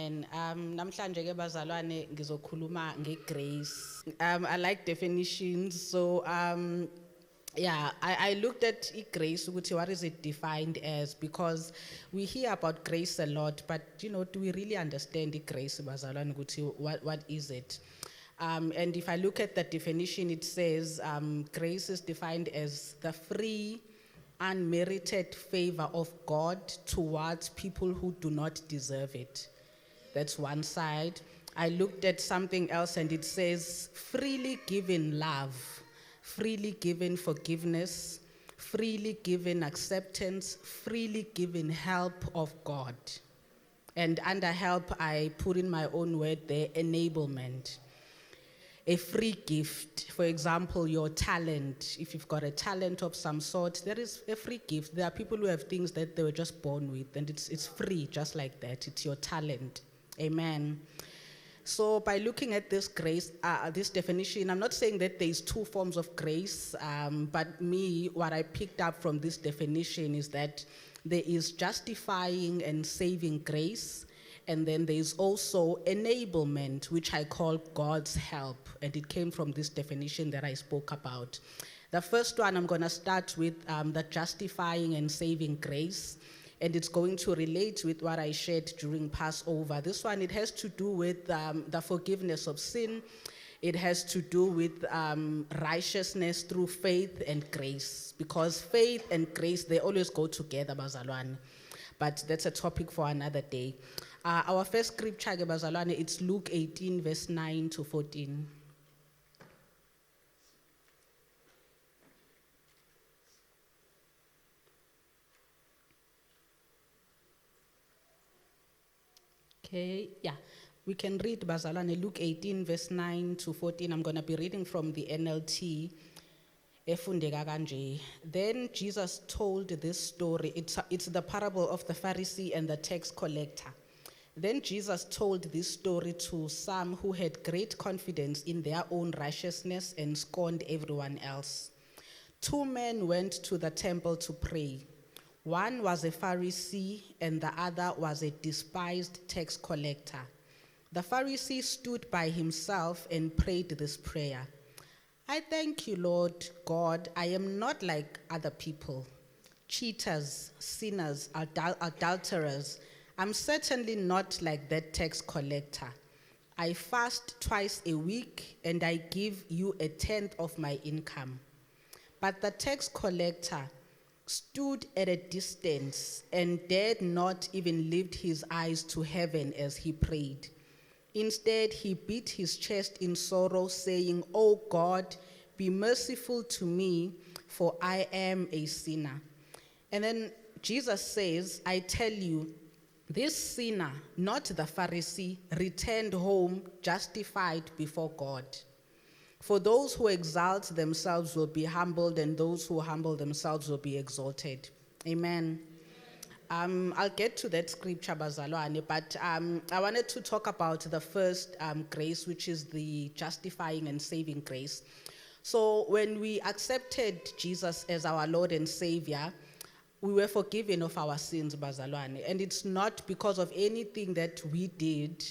Amen. Namhlanje ke bazalwane ngizokhuluma ngegrace. I like definitions, so yeah, I looked at grace, what is it defined as? Because we hear about grace a lot, but do we really understand the grace, bazalwane, what is it? And if I look at the definition, it says grace is defined as the free, unmerited favor of God towards people who do not deserve it. That's one side. I looked at something else and it says freely given love, freely given forgiveness, freely given acceptance, freely given help of God. And under help, I put in my own word there, enablement. A free gift, for example, your talent. If you've got a talent of some sort, there is a free gift. There are people who have things that they were just born with, and it's free, just like that. It's your talent. Amen. So by looking at this grace, this definition, I'm not saying that there's two forms of grace, but what I picked up from this definition is that there is justifying and saving grace, and then there's also enablement, which I call God's help. And it came from this definition that I spoke about. The first one, I'm going to start with the justifying and saving grace. And it's going to relate with what I shared during Passover. This one, it has to do with the forgiveness of sin. It has to do with righteousness through faith and grace. Because faith and grace, they always go together, bazalwane. But that's a topic for another day. Our first scripture, bazalwane, it's Luke 18, verse 9 to 14. Okay, yeah. We can read bazalwane, Luke 18, verse 9 to 14. I'm going to be reading from the NLT. Then Jesus told this story. It's the parable of the Pharisee and the tax collector. Then Jesus told this story to some who had great confidence in their own righteousness and scorned everyone else. Two men went to the temple to pray. One was a Pharisee and the other was a despised tax collector. The Pharisee stood by himself and prayed this prayer. I thank you, Lord God, I am not like other people, cheaters, sinners, adulterers. I'm certainly not like that tax collector. I fast twice a week and I give you 1/10 of my income. But the tax collector stood at a distance and dared not even lift his eyes to heaven as he prayed. Instead, he beat his chest in sorrow, saying, "Oh God, be merciful to me, for I am a sinner." And then Jesus says, I tell you, this sinner, not the Pharisee, returned home justified before God. For those who exalt themselves will be humbled, and those who humble themselves will be exalted. Amen. I'll get to that scripture, bazalwane, but I wanted to talk about the first grace, which is the justifying and saving grace. So when we accepted Jesus as our Lord and Savior, we were forgiven of our sins, bazalwane. And it's not because of anything that we did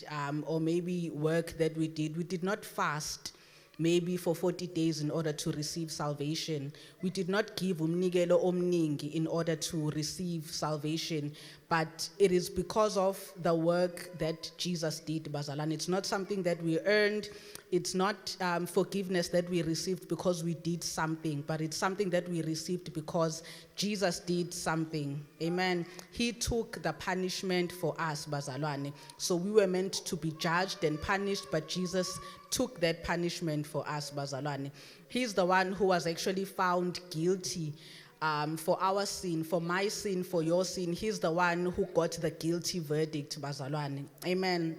or maybe work that we did. We did not fast maybe for 40 days in order to receive salvation. We did not give umnikelo omningi in order to receive salvation, but it is because of the work that Jesus did, bazalwane. It's not something that we earned. It's not forgiveness that we received because we did something, but it's something that we received because Jesus did something. Amen. He took the punishment for us, bazalwane. So we were meant to be judged and punished, but Jesus took that punishment for us, bazalwane. He's the one who was actually found guilty for our sin, for my sin, for your sin. He's the one who got the guilty verdict, bazalwane. Amen.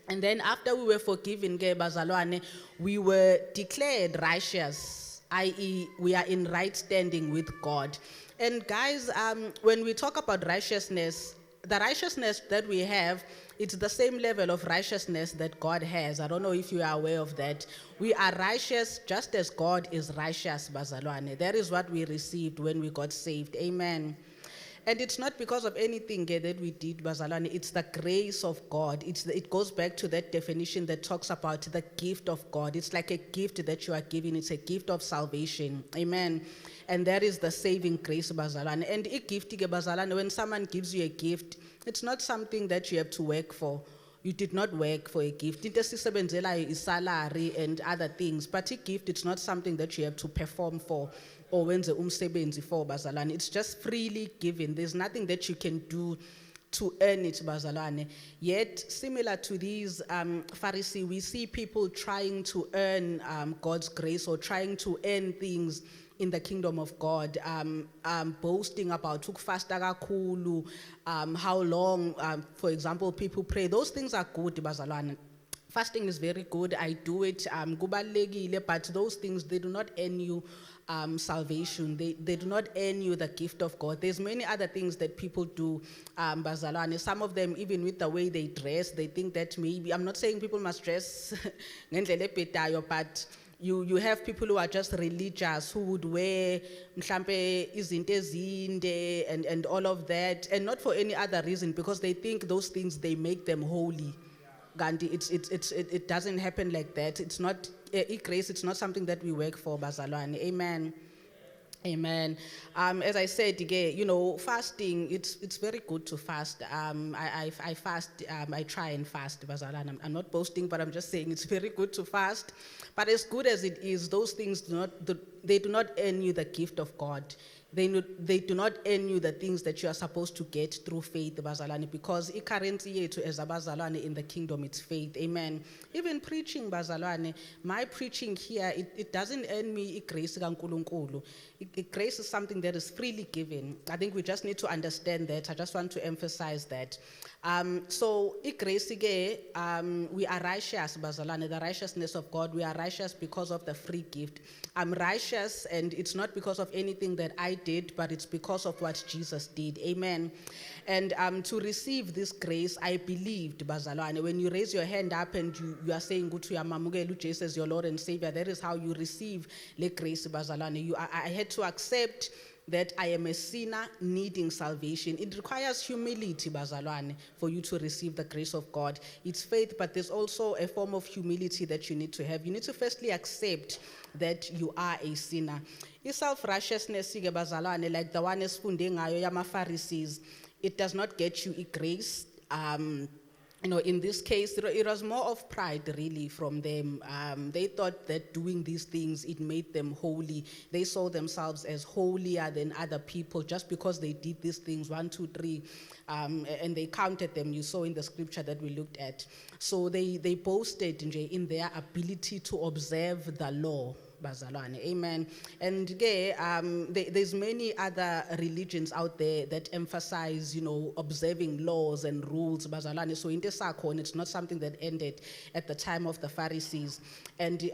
And then after we were forgiven, bazalwane, we were declared righteous, i.e. we are in right standing with God. And guys, when we talk about righteousness, the righteousness that we have, it's the same level of righteousness that God has. I don't know if you are aware of that. We are righteous just as God is righteous, bazalwane. That is what we received when we got saved. Amen. And it's not because of anything that we did, bazalwane. It's the grace of God. It goes back to that definition that talks about the gift of God. It's like a gift that you are given. It's a gift of salvation. Amen. And that is the saving grace, bazalwane. And a gift, bazalwane, when someone gives you a gift, it's not something that you have to work for. You did not work for a gift. Into sisebenzela is salary and other things. But a gift, it's not something that you have to perform for or wenze umsebenzi for, bazalwane. It's just freely given. There's nothing that you can do to earn it, bazalwane. Yet, similar to these Pharisees, we see people trying to earn God's grace or trying to earn things in the kingdom of God, boasting about ukufasta kakhulu, how long, for example, people pray. Those things are good, bazalwane. Fasting is very good. I do it. Kubalulekile, but those things, they do not earn you salvation. They do not earn you the gift of God. There's many other things that people do, bazalwane. Some of them, even with the way they dress, they think that maybe, I'm not saying people must dress ngendlela ebhedayo, but you have people who are just religious, who would wear mhlampe izinto ezinde and all of that, and not for any other reason, because they think those things, they make them holy. Gandhi, it doesn't happen like that. It's not grace. It's not something that we work for, bazalwane. Amen. Amen. As I said again, fasting, it's very good to fast. I fast, I try and fast, bazalwane. I'm not boasting, but I'm just saying it's very good to fast. But as good as it is, those things they do not earn you the gift of God. They do not earn you the things that you are supposed to get through faith, bazalwane, because currency yethu as a bazalwane in the kingdom, it's faith. Amen. Even preaching, bazalwane, my preaching here, it doesn't earn me grace kaNkulunkulu. Grace is something that is freely given. I think we just need to understand that. I just want to emphasize that. So grace, we are righteous, bazalwane, the righteousness of God. We are righteous because of the free gift. I'm righteous, and it's not because of anything that I did, but it's because of what Jesus did. Amen. And to receive this grace, I believed, bazalwane. When you raise your hand up and you are saying, Jesus as your Lord and Savior, that is how you receive the grace, bazalwane. I had to accept that I am a sinner needing salvation. It requires humility, bazalwane, for you to receive the grace of God. It's faith, but there's also a form of humility that you need to have. You need to firstly accept that you are a sinner. Self-righteousness, bazalwane, like the one esifunde ngayo yama Pharisees, it does not get you a grace. In this case, it was more of pride, really, from them. They thought that doing these things, it made them holy. They saw themselves as holier than other people just because they did these things, 1, 2, 3, and they counted them. You saw in the scripture that we looked at. So they boasted in their ability to observe the law, bazalwane. Amen. And there's many other religions out there that emphasize, observing laws and rules, bazalwane. So in this it's not something that ended at the time of the Pharisees. And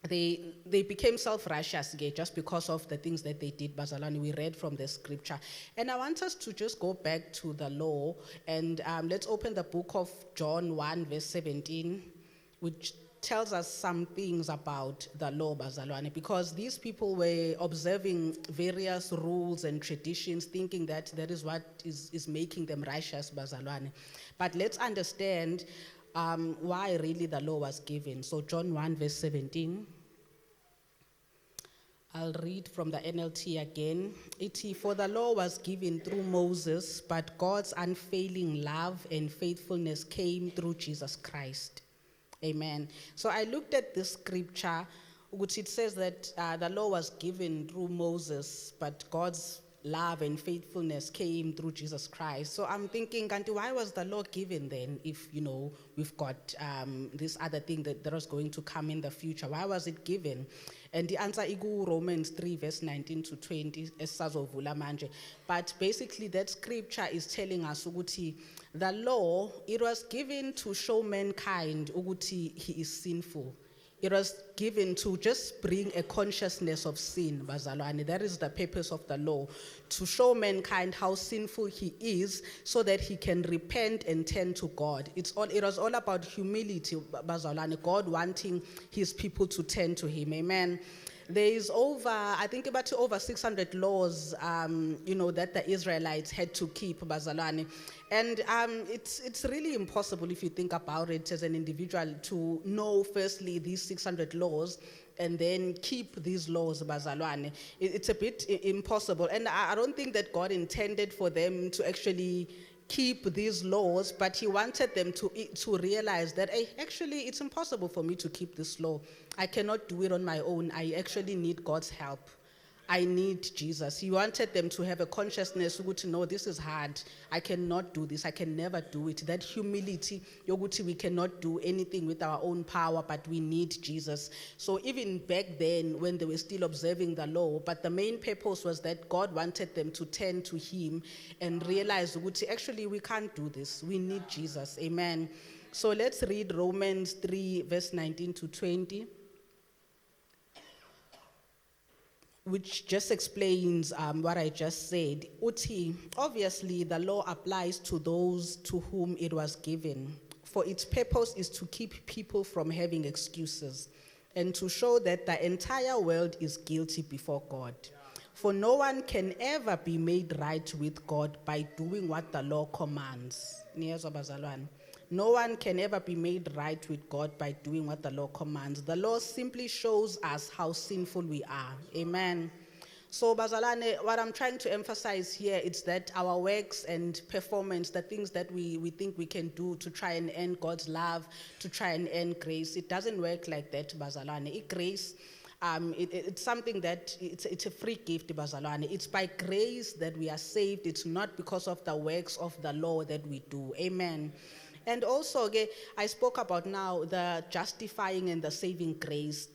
they became self-righteous just because of the things that they did, bazalwane. We read from the scripture. And I want us to just go back to the law, and let's open the book of John 1, verse 17, which tells us some things about the law, bazalwane, because these people were observing various rules and traditions, thinking that is what is making them righteous, bazalwane. But let's understand why really the law was given. So John 1, verse 17. I'll read from the NLT again. For the law was given through Moses, but God's unfailing love and faithfulness came through Jesus Christ. Amen. So I looked at this scripture, which it says that the law was given through Moses, but God's love and faithfulness came through Jesus Christ. So I'm thinking, why was the law given then if, we've got this other thing that was going to come in the future? Why was it given? And the answer is Romans 3, verse 19 to 20, esazovula manje. But basically that scripture is telling us ukuthi the law, it was given to show mankind ukuthi he is sinful. It was given to just bring a consciousness of sin, bazalwane. That is the purpose of the law, to show mankind how sinful he is so that he can repent and turn to God. It was all about humility, bazalwane, God wanting his people to turn to him. Amen. There is I think about over 600 laws, that the Israelites had to keep, bazalwane. And it's really impossible, if you think about it as an individual, to know firstly these 600 laws and then keep these laws, bazalwane. It's a bit impossible. And I don't think that God intended for them to actually keep these laws, but he wanted them to realize that, hey, actually it's impossible for me to keep this law. I cannot do it on my own. I actually need God's help. I need Jesus. He wanted them to have a consciousness to know this is hard. I cannot do this. I can never do it. That humility, we cannot do anything with our own power, but we need Jesus. So even back then, when they were still observing the law, but the main purpose was that God wanted them to turn to him and realize, actually, we can't do this. We need Jesus. Amen. So let's read Romans 3, verse 19 to 20. Which just explains what I just said. Obviously, the law applies to those to whom it was given, for its purpose is to keep people from having excuses and to show that the entire world is guilty before God. For no one can ever be made right with God by doing what the law commands. No one can ever be made right with God by doing what the law commands. The law simply shows us how sinful we are. Amen. So, bazalwane, what I'm trying to emphasize here is that our works and performance, the things that we think we can do to try and earn God's love, to try and earn grace, it doesn't work like that, bazalwane. Grace, it's something that it's a free gift, bazalwane. It's by grace that we are saved. It's not because of the works of the law that we do. Amen. And also, I spoke about now the justifying and the saving grace.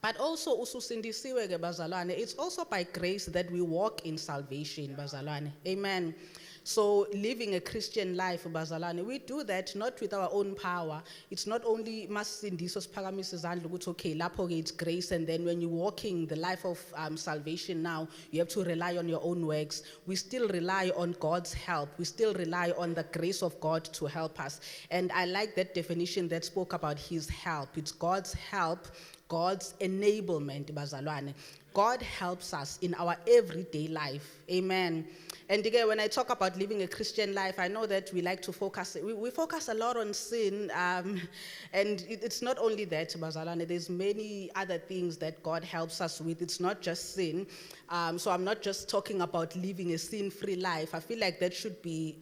But also, bazalwane, it's also by grace that we walk in salvation, bazalwane. Amen. So living a Christian life, bazalwane, we do that not with our own power. It's not only masindiso siphakamise izandla ukuthi okay, lapho it's grace, and then when you're walking the life of salvation now, you have to rely on your own works. We still rely on God's help. We still rely on the grace of God to help us. And I like that definition that spoke about his help. It's God's help, God's enablement, bazalwane. God helps us in our everyday life. Amen. And again, when I talk about living a Christian life, I know that we like to focus, we focus a lot on sin, and it's not only that, bazalwane, there's many other things that God helps us with. It's not just sin. So I'm not just talking about living a sin-free life. I feel like that should be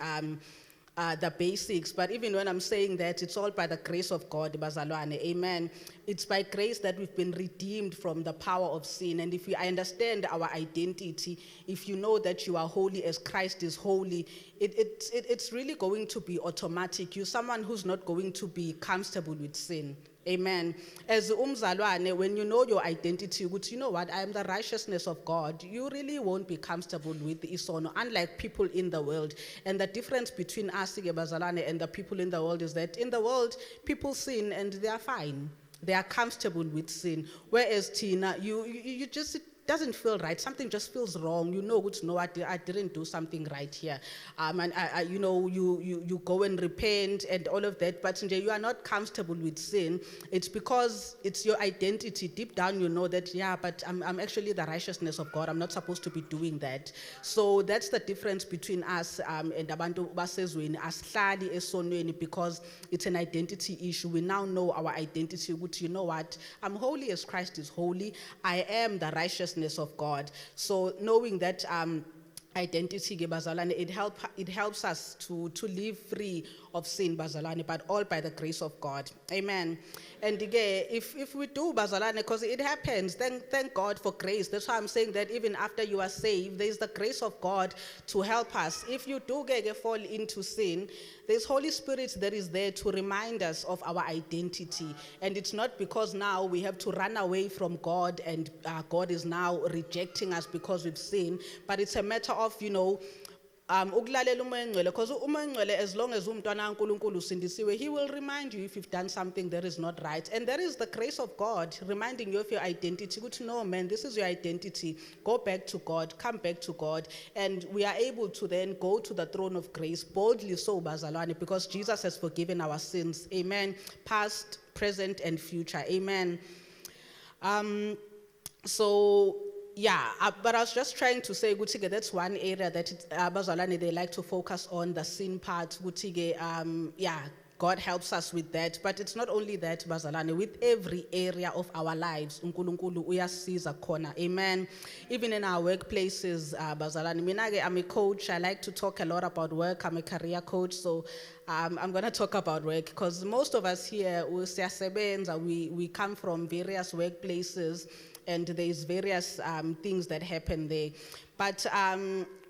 the basics, but even when I'm saying that, it's all by the grace of God, bazalwane. Amen. It's by grace that we've been redeemed from the power of sin. And if I understand our identity, if you know that you are holy as Christ is holy, it's really going to be automatic. You're someone who's not going to be comfortable with sin. Amen. As umzalwane, when you know your identity, which you know what, I am the righteousness of God, you really won't be comfortable with isono, unlike people in the world. And the difference between us, bazalwane, and the people in the world is that in the world, people sin and they are fine. They are comfortable with sin. Whereas Tina, you just, it doesn't feel right. Something just feels wrong. You know, I didn't do something right here. And you go and repent and all of that, but you are not comfortable with sin. It's because it's your identity. Deep down, you know that, yeah, but I'm actually the righteousness of God. I'm not supposed to be doing that. So that's the difference between us and abantu basezweni asihlali esonweni, because it's an identity issue. We now know our identity. You know what? I'm holy as Christ is holy. I am the righteousness of God. So knowing that identity, bazalwane, it helps us to live free of sin, bazalwane, but all by the grace of God. Amen. And again, if we do, bazalwane, because it happens, thank God for grace. That's why I'm saying that even after you are saved, there's the grace of God to help us. If you do fall into sin, there's Holy Spirit that is there to remind us of our identity. And it's not because now we have to run away from God and God is now rejecting us because we've sinned, but it's a matter of, ukulalela umoya ngcwele, because umoya ngcwele, as long as umntwana kaNkulunkulu usindisiwe, he will remind you if you've done something that is not right. And there is the grace of God reminding you of your identity. Good to know, man, this is your identity. Go back to God, come back to God, and we are able to then go to the throne of grace boldly, so bazalwane, because Jesus has forgiven our sins. Amen. Past, present, and future. Amen. So yeah, but I was just trying to say, Gutige, that's one area that Bazalani they like to focus on, the sin part. Gutige, yeah, God helps us with that. But it's not only that, Bazalani, with every area of our lives, uNkulunkulu uyasiza khona. Amen. Even in our workplaces, Bazalani. Minage, I'm a coach. I like to talk a lot about work. I'm a career coach, so I'm going to talk about work because most of us here, we come from various workplaces and there's various things that happen there. But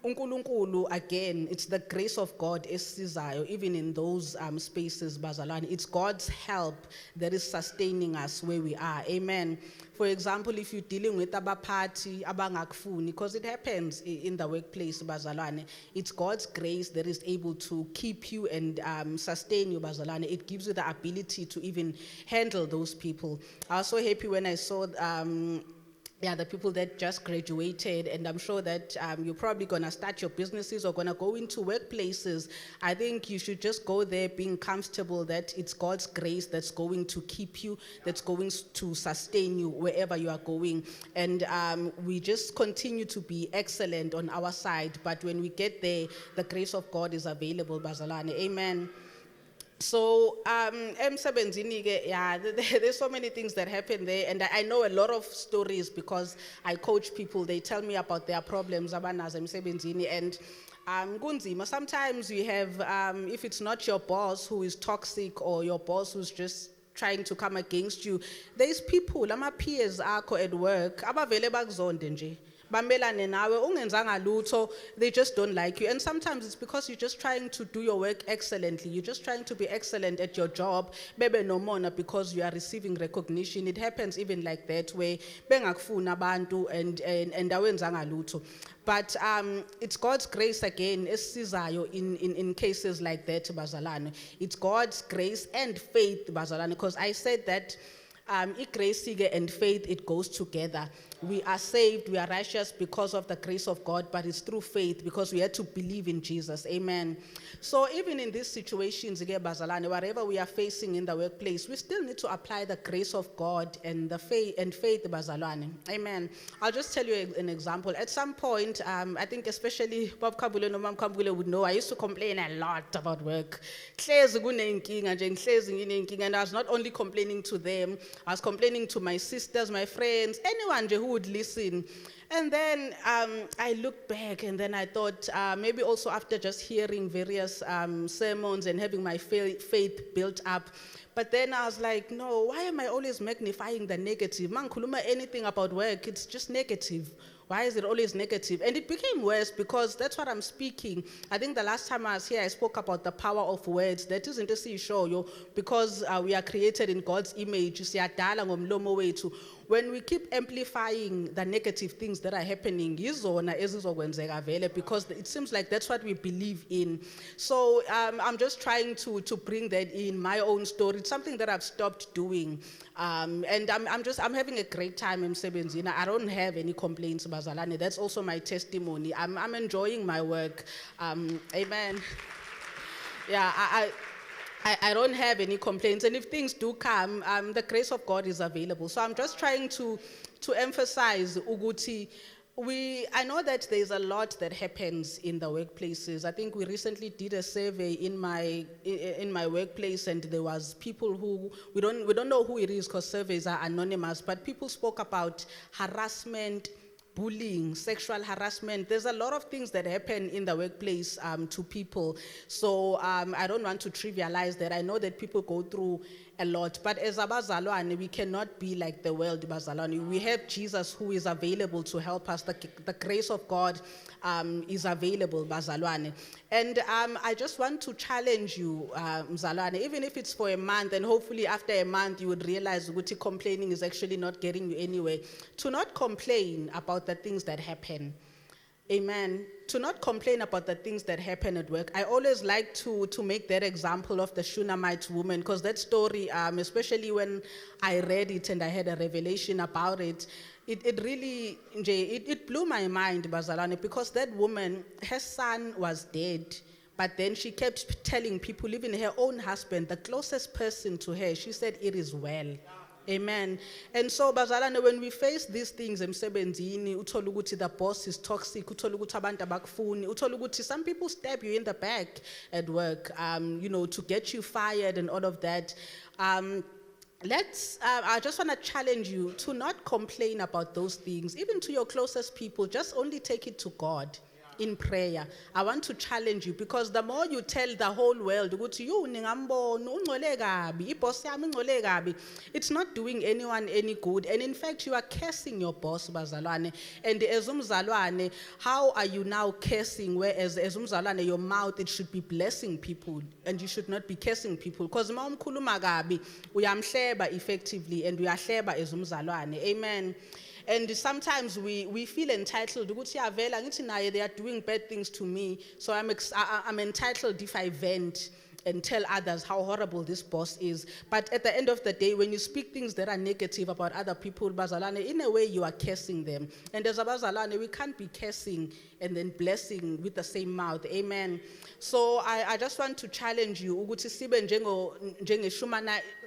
uNkulunkulu, again, it's the grace of God esizayo, even in those spaces, Bazalwane. It's God's help that is sustaining us where we are. Amen. For example, if you're dealing with abaphathi abangakufuni, because it happens in the workplace, Bazalwane, it's God's grace that is able to keep you and sustain you, Bazalwane. It gives you the ability to even handle those people. I was so happy when I saw the people that just graduated, and I'm sure that you're probably gonna start your businesses or gonna go into workplaces. I think you should just go there being comfortable that it's God's grace that's going to keep you, that's going to sustain you wherever you are going. And we just continue to be excellent on our side, but when we get there, the grace of God is available, Bazalwane. Amen. So, yeah, there's so many things that happen there, and I know a lot of stories because I coach people. They tell me about their problems, abanazo emsebenzini, and kunzima. Sometimes you have, if it's not your boss who is toxic or your boss who's just trying to come against you, there's people, ama peers akho at work, abavele bakuzonde nje. Bamelane nawe ungenzanga lutho, they just don't like you. And sometimes it's because you're just trying to do your work excellently. You're just trying to be excellent at your job. Bebe no mona because you are receiving recognition. It happens even like that where bengakufuna abantu and awenzanga lutho. But it's God's grace again, esizayo in cases like that, Bazalwane. It's God's grace and faith, Bazalwane, because I said that grace and faith, it goes together. We are saved, we are righteous because of the grace of God, but it's through faith because we had to believe in Jesus. Amen. So even in these situations, Bazalwane, whatever we are facing in the workplace, we still need to apply the grace of God and the faith Bazalwane. Amen. I'll just tell you an example. At some point, I think especially Bob Kabule and Mom Kabule would know, I used to complain a lot about work. And I was not only complaining to them, I was complaining to my sisters, my friends, anyone who would listen. And then I looked back and then I thought, maybe also after just hearing various sermons and having my faith built up, but then I was like, no, why am I always magnifying the negative? Mankuluma, anything about work, it's just negative. Why is it always negative? And it became worse because that's what I'm speaking. I think the last time I was here, I spoke about the power of words. That isn't a show, because we are created in God's image. When we keep amplifying the negative things that are happening, because it seems like that's what we believe in. So I'm just trying to bring that in my own story. It's something that I've stopped doing. And I'm having a great time in Sebenzina. I don't have any complaints, Bazalwane. That's also my testimony. I'm enjoying my work. Amen. Yeah, I don't have any complaints, and if things do come, the grace of God is available. So I'm just trying to emphasize Uguti. I know that there's a lot that happens in the workplaces. I think we recently did a survey in my workplace, and there was people who we don't know who it is because surveys are anonymous, but people spoke about harassment, bullying, sexual harassment. There's a lot of things that happen in the workplace to people. So I don't want to trivialize that. I know that people go through a lot. But as abazalwane, we cannot be like the world, bazalwane. We have Jesus who is available to help us. The grace of God is available, bazalwane. And I just want to challenge you, Mzalwane, even if it's for a month, and hopefully after a month you would realize that complaining is actually not getting you anywhere, to not complain about the things that happen. Amen. To not complain about the things that happen at work. I always like to make that example of the Shunammite woman, because that story, especially when I read it and I had a revelation about it, it really, it blew my mind, Bazalwane, because that woman, her son was dead, but then she kept telling people, even her own husband, the closest person to her, she said, it is well. Amen. And so bazalwane, when we face these things emsebenzini, uthola ukuthi the boss is toxic, uthola ukuthi abantu abakufuni, uthola ukuthi some people stab you in the back at work, to get you fired and all of that. I just want to challenge you to not complain about those things, even to your closest people. Just only take it to God in prayer. I want to challenge you, because the more you tell the whole world, ukuthi you ningambona ungcole kabi, iboss yami ingcole kabi, it's not doing anyone any good. And in fact, you are cursing your boss, bazalwane. And as umzalwane, how are you now cursing? Whereas as umzalwane, your mouth, it should be blessing people, and you should not be cursing people. Because ma umkhuluma kabi, uyamhleba effectively, and uyahleba as umzalwane. Amen. And sometimes we feel entitled. They are doing bad things to me, so I'm entitled if I vent and tell others how horrible this boss is. But at the end of the day, when you speak things that are negative about other people, bazalane, in a way you are cursing them. And as a bazalane, we can't be cursing and then blessing with the same mouth. Amen. So I just want to challenge you, ukuthi sibe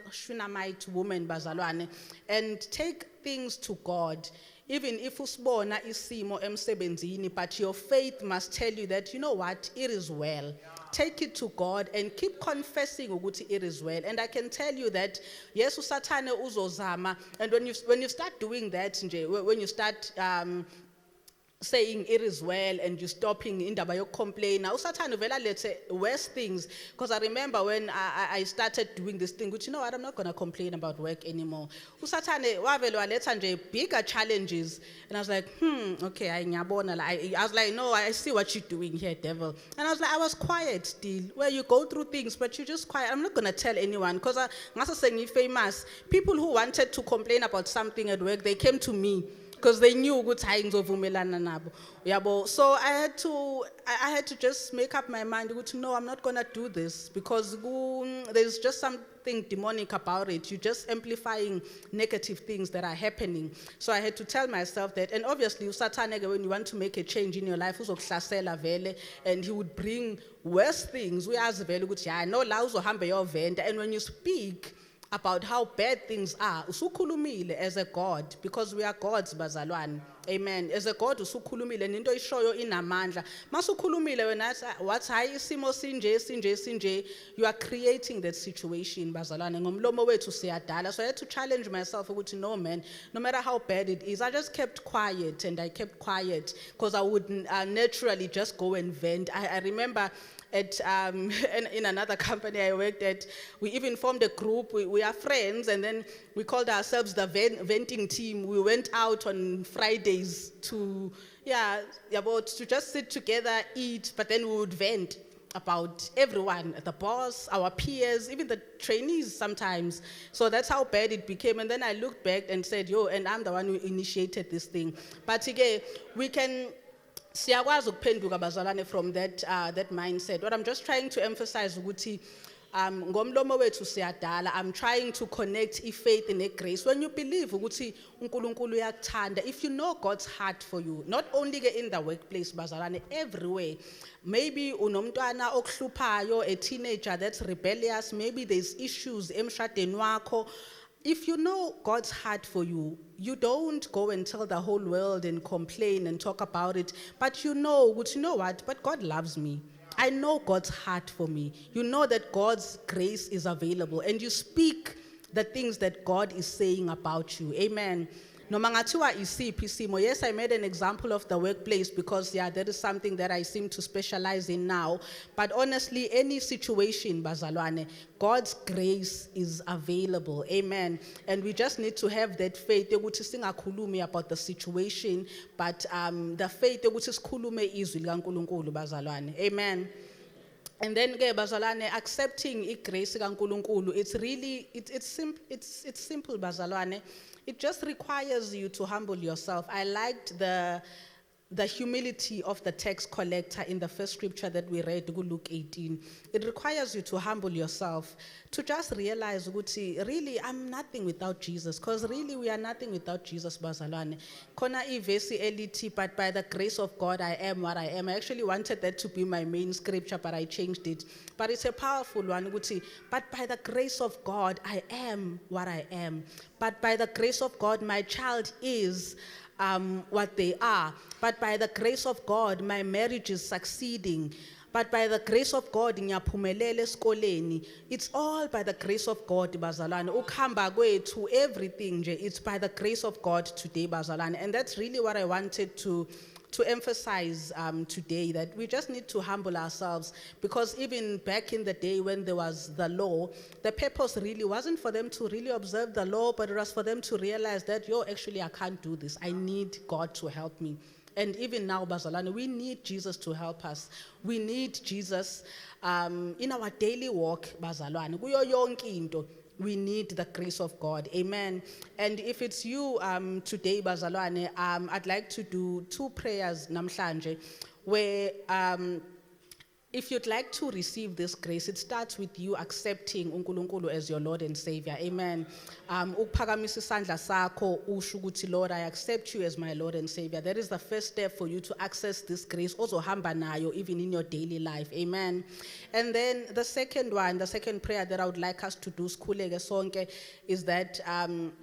Shunammite woman, bazalwane, and take things to God. Even if usibona isimo emsebenzini, but your faith must tell you that, you know what, it is well. Take it to God and keep confessing ukuthi it is well. And I can tell you that, yes, usathane uzozama, and when you start doing that, when you start saying it is well and you stopping indaba yokucomplain, usathane vela lethe worse things. Because I remember when I started doing this thing, which, you know what, I'm not going to complain about work anymore. Usathane wavele waletha nje bigger challenges, and I was like, okay, I was like, no, I see what you're doing here, devil. And I was quiet still, where you go through things, but you're just quiet. I'm not going to tell anyone, because ngase sengi famous. People who wanted to complain about something at work, they came to me, because they knew ukuthi hayi ngizovumelana nabo. Yabo. So I had to just make up my mind ukuthi no, I'm not going to do this, because there's just something demonic about it. You're just amplifying negative things that are happening. So I had to tell myself that. And obviously usathane when you want to make a change in your life, uzokuhlasela vele, and he would bring worse things. Uyazi vele ukuthi ya no la uzohamba yovenda. And when you speak about how bad things are, usukhulumile as a God, because we are gods, bazalwane. Amen. As a God, usukhulumile ninto ishoyo inamandla. Masukhulumile wena wathi hayi isimo sinje, you are creating that situation, bazalwane. Ngomlomo wethu siyadala. So I had to challenge myself ukuthi no, man, no matter how bad it is, I just kept quiet, and I kept quiet, because I would naturally just go and vent. I remember at in another company I worked at, we even formed a group. We are friends, and then we called ourselves the venting team. We went out on Fridays to just sit together, eat, but then we would vent about everyone, the boss, our peers, even the trainees sometimes. So that's how bad it became. And then I looked back and said, and I'm the one who initiated this thing. But again, we can siyakwazi ukuphenduka bazalwane from that mindset. What I'm just trying to emphasize ukuthi ngomlomo wethu siyadala. I'm trying to connect faith and grace. When you believe ukuthi uNkulunkulu uyakuthanda, if you know God's heart for you, not only in the workplace bazalwane, everywhere. Maybe unomntwana okuhluphayo, a teenager that's rebellious, maybe there's issues emshadweni wakho. If you know God's heart for you, you don't go and tell the whole world and complain and talk about it, but you know what, but God loves me. I know God's heart for me. You know that God's grace is available, and you speak the things that God is saying about you. Amen. No mangathiwa isiphi isimo. Yes, I made an example of the workplace because that is something that I seem to specialize in now. But honestly, any situation, bazalwane, God's grace is available. Amen. And we just need to have that faith ukuthi singakhulumi about the situation, but the faith ukuthi sikhulume izwi likaNkulunkulu, bazalwane. Amen. And then bazalwane, accepting igrace kaNkulunkulu, it's simple, bazalwane. It just requires you to humble yourself. I liked the the humility of the tax collector in the first scripture that we read, Luke 18, it requires you to humble yourself, to just realize, ukuthi, really, I'm nothing without Jesus, because really we are nothing without Jesus, bazalwane. Khona ivesi elithi, but by the grace of God, I am what I am. I actually wanted that to be my main scripture, but I changed it. But it's a powerful one, ukuthi, but by the grace of God, I am what I am. But by the grace of God, my child is what they are. But by the grace of God, my marriage is succeeding. But by the grace of God, ngiyaphumelela esikoleni. It's all by the grace of God, bazalwane. Ukuhamba kwethu, everything nje, it's by the grace of God today, bazalwane. And that's really what I wanted to emphasize today, that we just need to humble ourselves, because even back in the day when there was the law, the purpose really wasn't for them to really observe the law, but it was for them to realize that, actually I can't do this. I need God to help me. And even now, bazalwane, we need Jesus to help us. We need Jesus in our daily walk, bazalwane. Kuyo yonke into, we need the grace of God. Amen. And if it's you today, bazalwane, I'd like to do 2 prayers namhlanje, where if you'd like to receive this grace, it starts with you accepting uNkulunkulu as your Lord and Savior. Amen. Ukuphakamisa isandla sakho usho ukuthi, Lord, I accept you as my Lord and Savior. That is the first step for you to access this grace, ozohamba nayo even in your daily life. Amen. And then the second prayer that I would like us to do, sikhuleke sonke, is that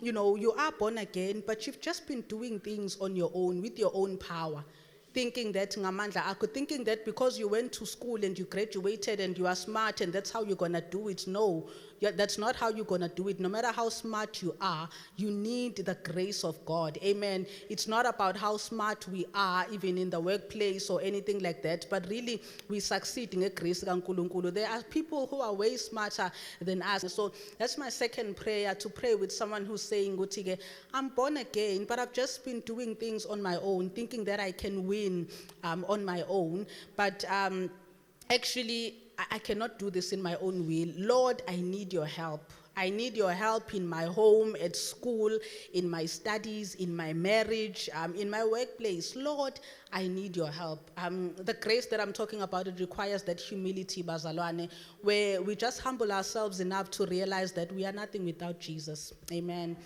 you are born again, but you've just been doing things on your own, with your own power. Thinking that because you went to school and you graduated and you are smart and that's how you're going to do it. No, that's not how you're going to do it. No matter how smart you are, you need the grace of God. Amen. It's not about how smart we are, even in the workplace or anything like that, but really we succeed in a grace kaNkulunkulu. There are people who are way smarter than us. So that's my second prayer, to pray with someone who's saying, I'm born again, but I've just been doing things on my own, thinking that I can win on my own. But actually, I cannot do this in my own will. Lord, I need your help. I need your help in my home, at school, in my studies, in my marriage, in my workplace. Lord, I need your help. The grace that I'm talking about, it requires that humility, bazalwane, where we just humble ourselves enough to realize that we are nothing without Jesus. Amen.